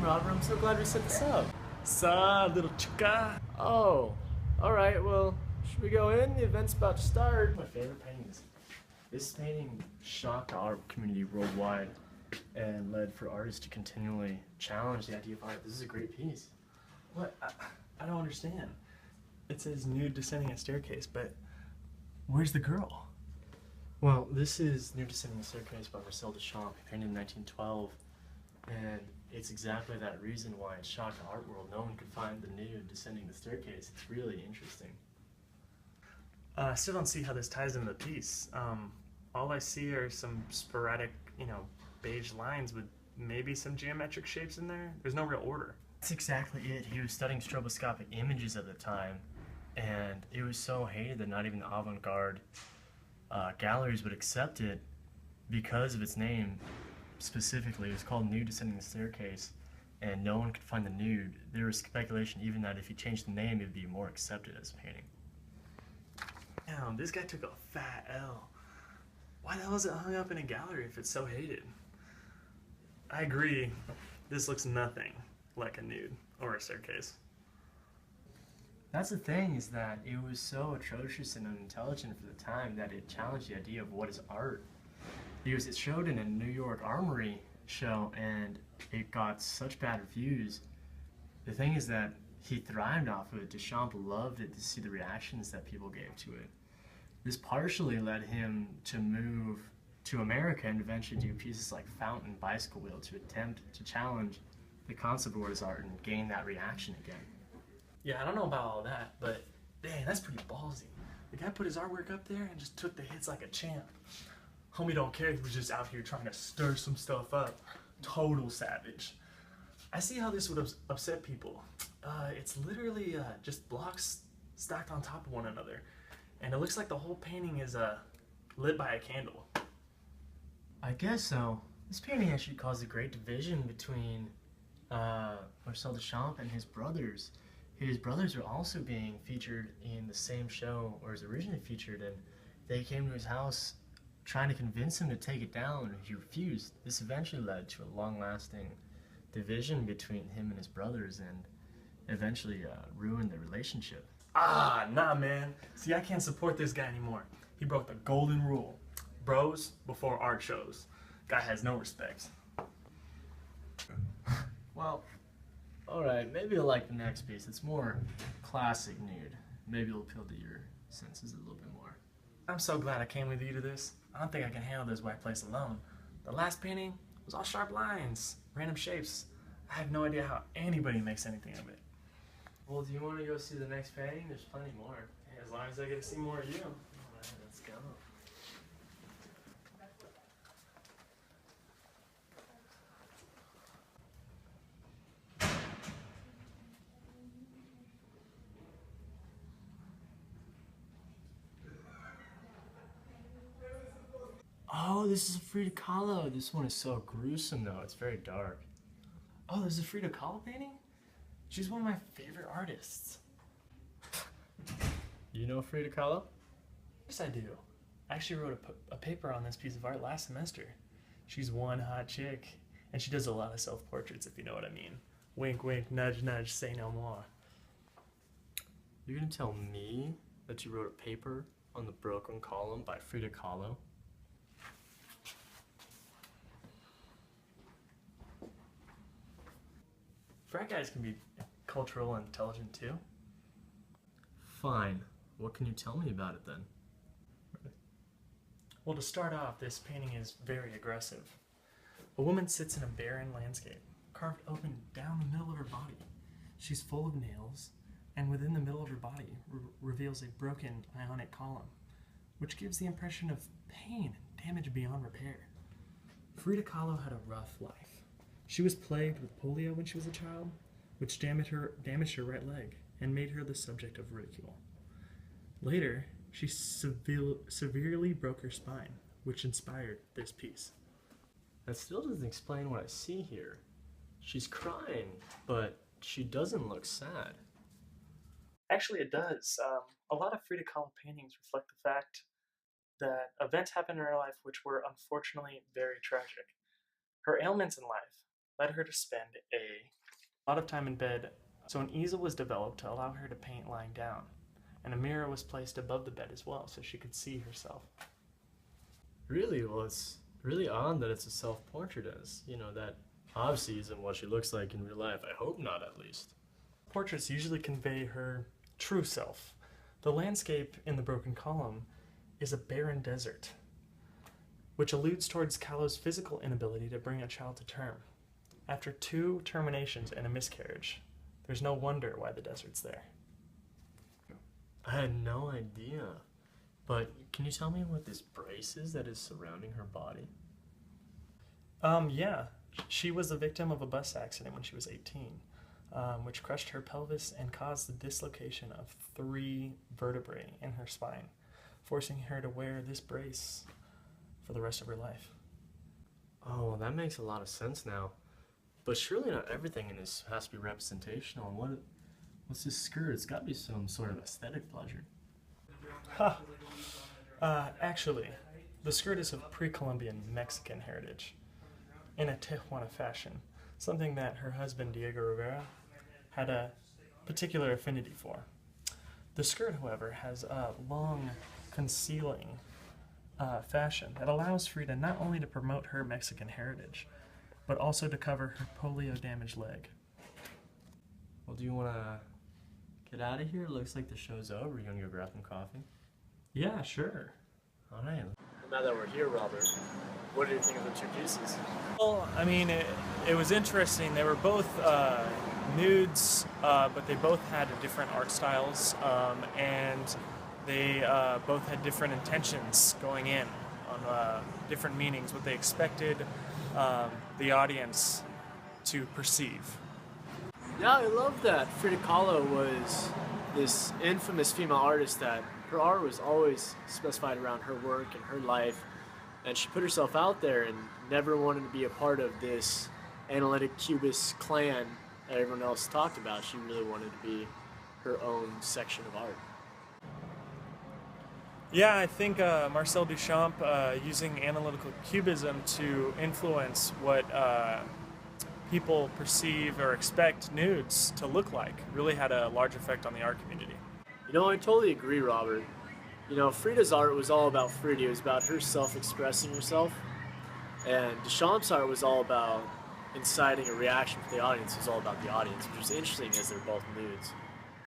Robert. I'm so glad we set this up. Sa, little chica. Oh, all right. Well, should we go in? The event's about to start. My favorite paintings. This painting shocked the art community worldwide and led for artists to continually challenge the idea of art. This is a great piece. What? I don't understand. It says nude descending a staircase, but where's the girl? Well, this is Nude Descending a Staircase by Marcel Duchamp, painted in 1912, and it's exactly that reason why it shocked the art world. No one could find the nude descending the staircase. It's really interesting. I still don't see how this ties into the piece. All I see are some sporadic, beige lines with maybe some geometric shapes in there. There's no real order. That's exactly it. He was studying stroboscopic images at the time, and it was so hated that not even the avant-garde galleries would accept it because of its name specifically. It was called Nude Descending the Staircase, and no one could find the nude. There was speculation even that if he changed the name, it would be more accepted as a painting. Damn, this guy took a fat L. Why the hell is it hung up in a gallery if it's so hated? I agree, this looks nothing like a nude or a staircase. That's the thing, is that it was so atrocious and unintelligent for the time that it challenged the idea of what is art. Because it showed in a New York Armory show and it got such bad reviews. The thing is that he thrived off of it. Duchamp loved it to see the reactions that people gave to it. This partially led him to move to America and eventually do pieces like Fountain, Bicycle Wheel to attempt to challenge the concept of what is art and gain that reaction again. Yeah, I don't know about all that, but dang, that's pretty ballsy. The guy put his artwork up there and just took the hits like a champ. Homie don't care, he was just out here trying to stir some stuff up. Total savage. I see how this would upset people. It's literally just blocks stacked on top of one another. And it looks like the whole painting is lit by a candle. I guess so. This painting actually caused a great division between Marcel Duchamp and his brothers. His brothers were also being featured in the same show or was originally featured, and they came to his house trying to convince him to take it down, and he refused. This eventually led to a long-lasting division between him and his brothers and eventually ruined their relationship. Ah, nah, man. See, I can't support this guy anymore. He broke the golden rule. Bros before art shows. Guy has no respect. Well, alright, maybe you'll like the next piece. It's more classic nude. Maybe it'll appeal to your senses a little bit more. I'm so glad I came with you to this. I don't think I can handle this white place alone. The last painting was all sharp lines, random shapes. I have no idea how anybody makes anything of it. Well, do you want to go see the next painting? There's plenty more. Hey, as long as I get to see more of you. Alright, let's go. Oh, this is a Frida Kahlo. This one is so gruesome though. It's very dark. Oh, there's a Frida Kahlo painting? She's one of my favorite artists. You know Frida Kahlo? Yes, I do. I actually wrote a paper on this piece of art last semester. She's one hot chick, and she does a lot of self-portraits, if you know what I mean. Wink, wink, nudge, nudge, say no more. You're gonna tell me that you wrote a paper on the Broken Column by Frida Kahlo? Frat guys can be cultural and intelligent too. Fine. What can you tell me about it then? Well, to start off, this painting is very aggressive. A woman sits in a barren landscape, carved open down the middle of her body. She's full of nails, and within the middle of her body reveals a broken ionic column, which gives the impression of pain and damage beyond repair. Frida Kahlo had a rough life. She was plagued with polio when she was a child, which damaged her right leg and made her the subject of ridicule. Later, she severely broke her spine, which inspired this piece. That still doesn't explain what I see here. She's crying, but she doesn't look sad. Actually, it does. A lot of Frida Kahlo paintings reflect the fact that events happened in her life which were unfortunately very tragic. Her ailments in life led her to spend a lot of time in bed, so an easel was developed to allow her to paint lying down, and a mirror was placed above the bed as well so she could see herself. Really? Well, it's really odd that it's a self-portrait, as, you know, that obviously isn't what she looks like in real life. I hope not, at least. Portraits usually convey her true self. The landscape in the broken column is a barren desert, which alludes towards Kahlo's physical inability to bring a child to term. After 2 terminations and a miscarriage, there's no wonder why the desert's there. I had no idea. But can you tell me what this brace is that is surrounding her body? Yeah. She was the victim of a bus accident when she was 18, which crushed her pelvis and caused the dislocation of 3 vertebrae in her spine, forcing her to wear this brace for the rest of her life. Oh, well, that makes a lot of sense now. But surely not everything in this has to be representational. And what's this skirt? It's got to be some sort of aesthetic pleasure. Ha! Actually, the skirt is of pre-Columbian Mexican heritage, in a Tijuana fashion, something that her husband Diego Rivera had a particular affinity for. The skirt, however, has a long, concealing fashion that allows Frida not only to promote her Mexican heritage, but also to cover her polio-damaged leg. Well, do you want to get out of here? It looks like the show's over. You want to go grab some coffee? Yeah, sure. All right. Now that we're here, Robert, what do you think of the 2 pieces? Well, I mean, it was interesting. They were both nudes, but they both had different art styles, and they both had different intentions going in on different meanings, what they expected the audience to perceive. Yeah, I love that Frida Kahlo was this infamous female artist that her art was always specified around her work and her life, and she put herself out there and never wanted to be a part of this analytic cubist clan that everyone else talked about. She really wanted to be her own section of art. Yeah, I think Marcel Duchamp, using analytical cubism to influence what people perceive or expect nudes to look like, really had a large effect on the art community. You know, I totally agree, Robert. You know, Frida's art was all about Frida. It was about her self-expressing herself. And Duchamp's art was all about inciting a reaction from the audience. It was all about the audience, which is interesting as they're both nudes.